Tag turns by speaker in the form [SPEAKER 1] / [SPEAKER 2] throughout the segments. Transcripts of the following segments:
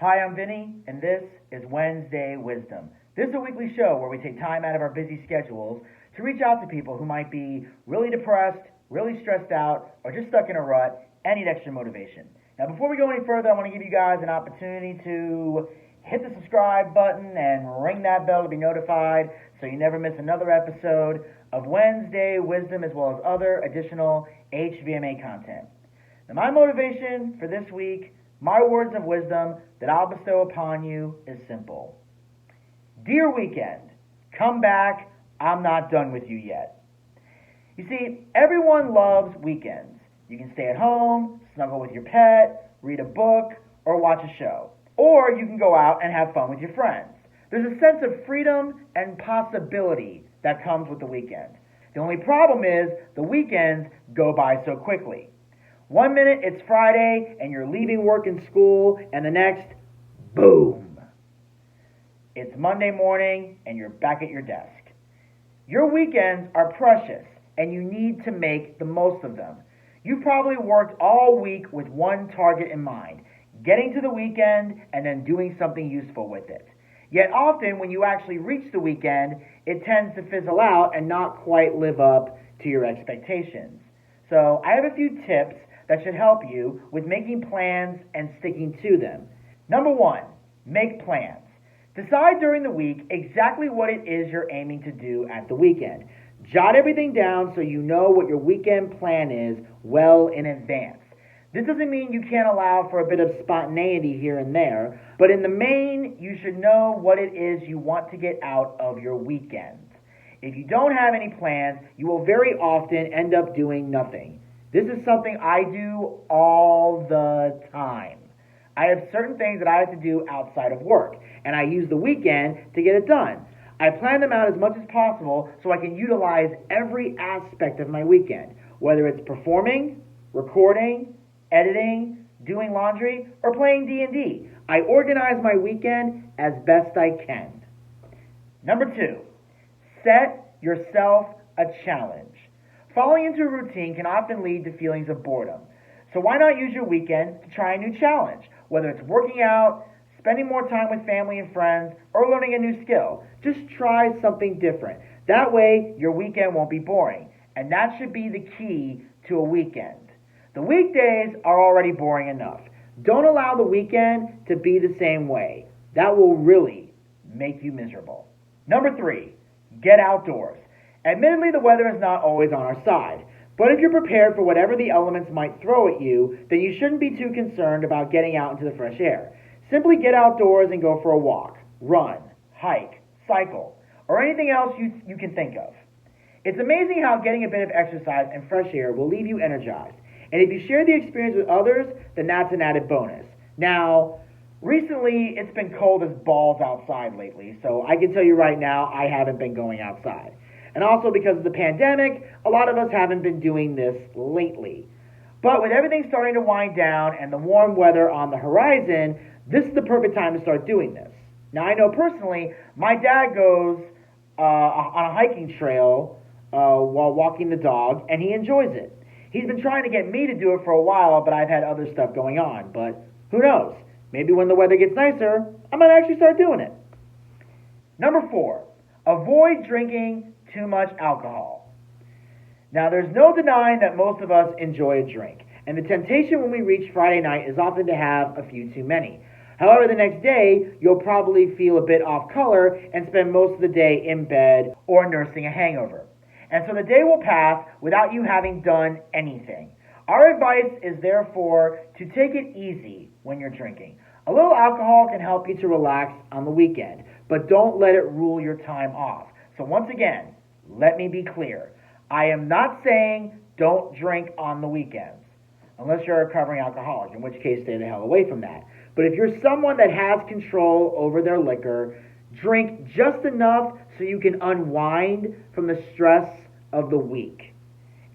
[SPEAKER 1] Hi, I'm Vinny, and this is Wednesday Wisdom. This is a weekly show where we take time out of our busy schedules to reach out to people who might be really depressed, really stressed out, or just stuck in a rut and need extra motivation. Now, before we go any further, I want to give you guys an opportunity to hit the subscribe button and ring that bell to be notified so you never miss another episode of Wednesday Wisdom as well as other additional HVMA content. Now, my motivation for this week, my words of wisdom that I'll bestow upon you is simple. Dear weekend, come back, I'm not done with you yet. You see, everyone loves weekends. You can stay at home, snuggle with your pet, read a book, or watch a show. Or you can go out and have fun with your friends. There's a sense of freedom and possibility that comes with the weekend. The only problem is the weekends go by so quickly. 1 minute it's Friday and you're leaving work and school, and the next, boom, it's Monday morning and you're back at your desk. Your weekends are precious and you need to make the most of them. You've probably worked all week with one target in mind, getting to the weekend and then doing something useful with it. Yet often when you actually reach the weekend, it tends to fizzle out and not quite live up to your expectations. So I have a few tips that should help you with making plans and sticking to them. Number 1, make plans. Decide during the week exactly what it is you're aiming to do at the weekend. Jot everything down so you know what your weekend plan is well in advance. This doesn't mean you can't allow for a bit of spontaneity here and there, but in the main, you should know what it is you want to get out of your weekend. If you don't have any plans, you will very often end up doing nothing. This is something I do all the time. I have certain things that I have to do outside of work, and I use the weekend to get it done. I plan them out as much as possible so I can utilize every aspect of my weekend, whether it's performing, recording, editing, doing laundry, or playing D&D. I organize my weekend as best I can. Number 2, set yourself a challenge. Falling into a routine can often lead to feelings of boredom. So why not use your weekend to try a new challenge? Whether it's working out, spending more time with family and friends, or learning a new skill. Just try something different. That way, your weekend won't be boring. And that should be the key to a weekend. The weekdays are already boring enough. Don't allow the weekend to be the same way. That will really make you miserable. Number 3, get outdoors. Admittedly, the weather is not always on our side, but if you're prepared for whatever the elements might throw at you, then you shouldn't be too concerned about getting out into the fresh air. Simply get outdoors and go for a walk, run, hike, cycle, or anything else you can think of. It's amazing how getting a bit of exercise and fresh air will leave you energized, and if you share the experience with others, then that's an added bonus. Now, recently it's been cold as balls outside lately, so I can tell you right now I haven't been going outside. And also because of the pandemic, a lot of us haven't been doing this lately. But with everything starting to wind down and the warm weather on the horizon, this is the perfect time to start doing this. Now, I know personally, my dad goes on a hiking trail while walking the dog, and he enjoys it. He's been trying to get me to do it for a while, but I've had other stuff going on. But who knows? Maybe when the weather gets nicer, I might actually start doing it. Number 4, avoid drinking too much alcohol. Now, there's no denying that most of us enjoy a drink, and the temptation when we reach Friday night is often to have a few too many. However, the next day, you'll probably feel a bit off color and spend most of the day in bed or nursing a hangover. And so the day will pass without you having done anything. Our advice is therefore to take it easy when you're drinking. A little alcohol can help you to relax on the weekend, but don't let it rule your time off. So once again, let me be clear. I am not saying don't drink on the weekends, unless you're a recovering alcoholic, in which case stay the hell away from that. But if you're someone that has control over their liquor, drink just enough so you can unwind from the stress of the week.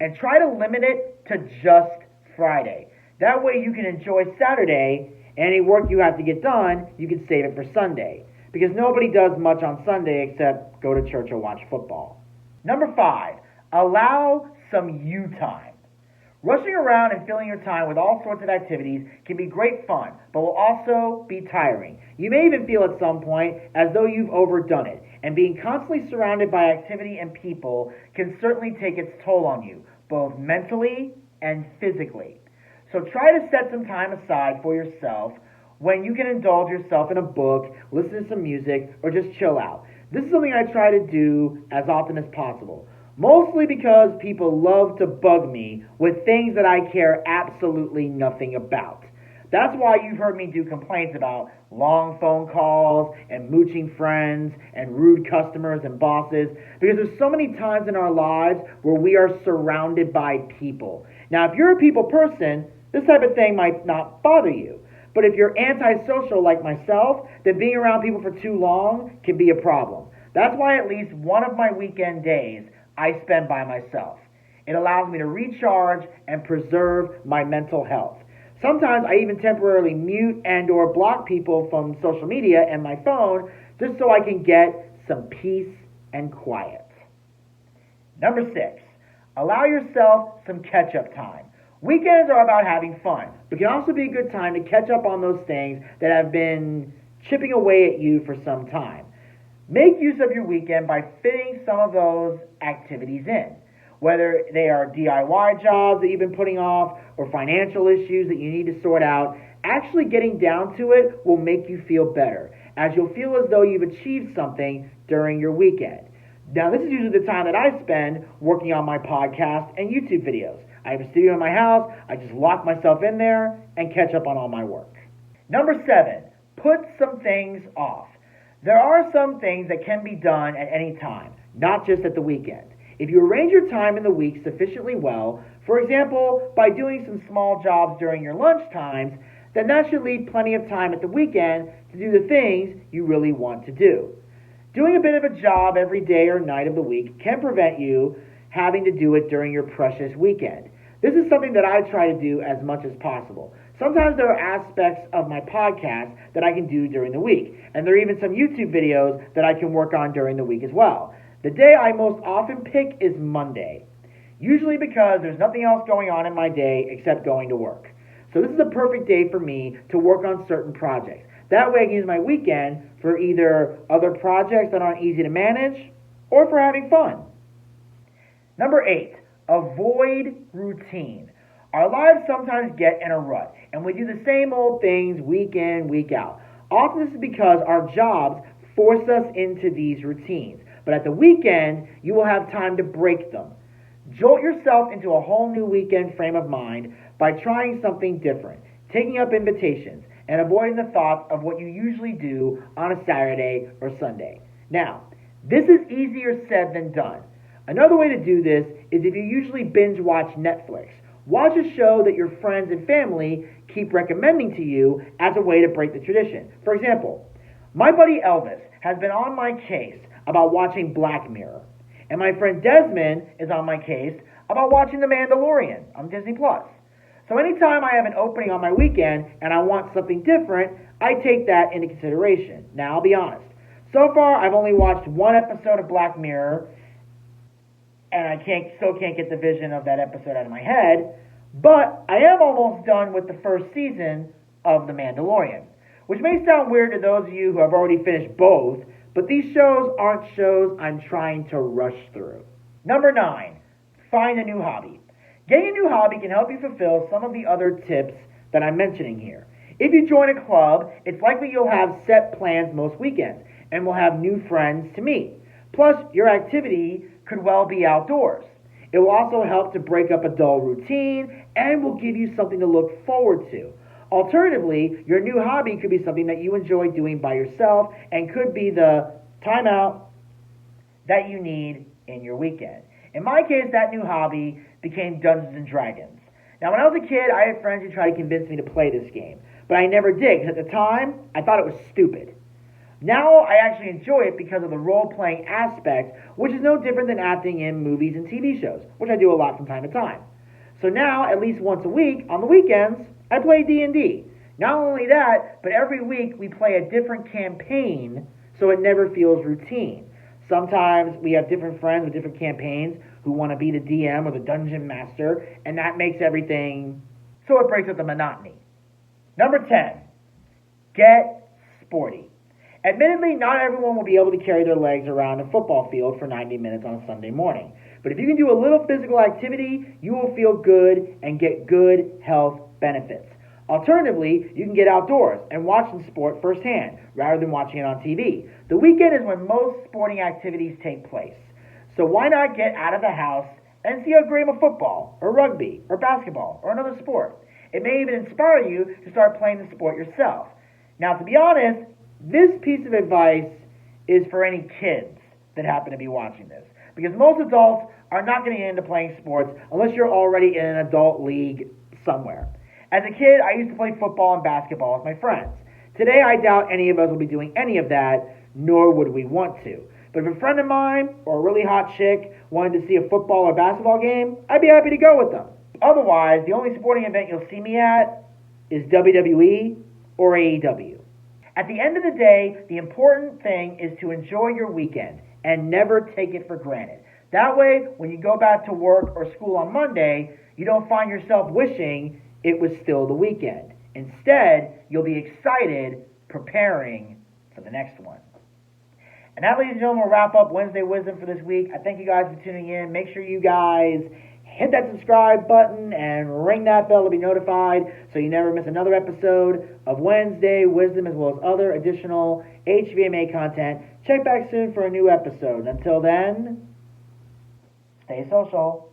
[SPEAKER 1] And try to limit it to just Friday. That way you can enjoy Saturday, and any work you have to get done, you can save it for Sunday. Because nobody does much on Sunday except go to church or watch football. Number 5, allow some you time. Rushing around and filling your time with all sorts of activities can be great fun, but will also be tiring. You may even feel at some point as though you've overdone it, and being constantly surrounded by activity and people can certainly take its toll on you, both mentally and physically. So try to set some time aside for yourself when you can indulge yourself in a book, listen to some music, or just chill out. This is something I try to do as often as possible. Mostly because people love to bug me with things that I care absolutely nothing about. That's why you've heard me do complaints about long phone calls and mooching friends and rude customers and bosses, because there's so many times in our lives where we are surrounded by people. Now, if you're a people person, this type of thing might not bother you. But if you're antisocial like myself, then being around people for too long can be a problem. That's why at least one of my weekend days I spend by myself. It allows me to recharge and preserve my mental health. Sometimes I even temporarily mute and or block people from social media and my phone just so I can get some peace and quiet. Number 6, allow yourself some catch-up time. Weekends are about having fun, but can also be a good time to catch up on those things that have been chipping away at you for some time. Make use of your weekend by fitting some of those activities in, whether they are DIY jobs that you've been putting off or financial issues that you need to sort out. Actually getting down to it will make you feel better, as you'll feel as though you've achieved something during your weekend. Now, this is usually the time that I spend working on my podcast and YouTube videos. I have a studio in my house. I just lock myself in there and catch up on all my work. Number 7, put some things off. There are some things that can be done at any time, not just at the weekend. If you arrange your time in the week sufficiently well, for example, by doing some small jobs during your lunch times, then that should leave plenty of time at the weekend to do the things you really want to do. Doing a bit of a job every day or night of the week can prevent you having to do it during your precious weekend. This is something that I try to do as much as possible. Sometimes there are aspects of my podcast that I can do during the week, and there are even some YouTube videos that I can work on during the week as well. The day I most often pick is Monday, usually because there's nothing else going on in my day except going to work. So this is a perfect day for me to work on certain projects. That way I can use my weekend for either other projects that aren't easy to manage or for having fun. Number 8, avoid routine. Our lives sometimes get in a rut, and we do the same old things week in, week out. Often this is because our jobs force us into these routines. But at the weekend, you will have time to break them. Jolt yourself into a whole new weekend frame of mind by trying something different, taking up invitations, and avoiding the thoughts of what you usually do on a Saturday or Sunday. Now, this is easier said than done. Another way to do this is if you usually binge watch Netflix. Watch a show that your friends and family keep recommending to you as a way to break the tradition. For example, my buddy Elvis has been on my case about watching Black Mirror, and my friend Desmond is on my case about watching The Mandalorian on Disney+. So anytime I have an opening on my weekend and I want something different, I take that into consideration. Now, I'll be honest. So far, I've only watched one episode of Black Mirror, and I still can't get the vision of that episode out of my head, but I am almost done with the first season of The Mandalorian, which may sound weird to those of you who have already finished both, but these shows aren't shows I'm trying to rush through. Number 9, find a new hobby. Getting a new hobby can help you fulfill some of the other tips that I'm mentioning here. If you join a club, it's likely you'll have set plans most weekends and will have new friends to meet. Plus, your activity could well be outdoors. It will also help to break up a dull routine and will give you something to look forward to. Alternatively, your new hobby could be something that you enjoy doing by yourself and could be the time out that you need in your weekend. In my case, that new hobby became Dungeons and Dragons. Now, when I was a kid, I had friends who tried to convince me to play this game, but I never did because at the time, I thought it was stupid. Now, I actually enjoy it because of the role-playing aspect, which is no different than acting in movies and TV shows, which I do a lot from time to time. So now, at least once a week, on the weekends, I play D&D. Not only that, but every week we play a different campaign, so it never feels routine. Sometimes we have different friends with different campaigns who want to be the DM or the dungeon master, and that makes everything so it breaks up the monotony. Number 10, Get Sporty. Admittedly, not everyone will be able to carry their legs around a football field for 90 minutes on a Sunday morning. But if you can do a little physical activity, you will feel good and get good health benefits. Alternatively, you can get outdoors and watch the sport firsthand rather than watching it on TV. The weekend is when most sporting activities take place. So why not get out of the house and see a game of football or rugby or basketball or another sport? It may even inspire you to start playing the sport yourself. Now, to be honest, this piece of advice is for any kids that happen to be watching this, because most adults are not going to get into playing sports unless you're already in an adult league somewhere. As a kid, I used to play football and basketball with my friends. Today, I doubt any of us will be doing any of that, nor would we want to. But if a friend of mine or a really hot chick wanted to see a football or basketball game, I'd be happy to go with them. Otherwise, the only sporting event you'll see me at is WWE or AEW. At the end of the day, the important thing is to enjoy your weekend and never take it for granted. That way, when you go back to work or school on Monday, you don't find yourself wishing it was still the weekend. Instead, you'll be excited, preparing for the next one. And that, ladies and gentlemen, will wrap up Wednesday Wisdom for this week. I thank you guys for tuning in. Make sure you guys hit that subscribe button and ring that bell to be notified so you never miss another episode of Wednesday Wisdom, as well as other additional HVMA content. Check back soon for a new episode. Until then, stay social.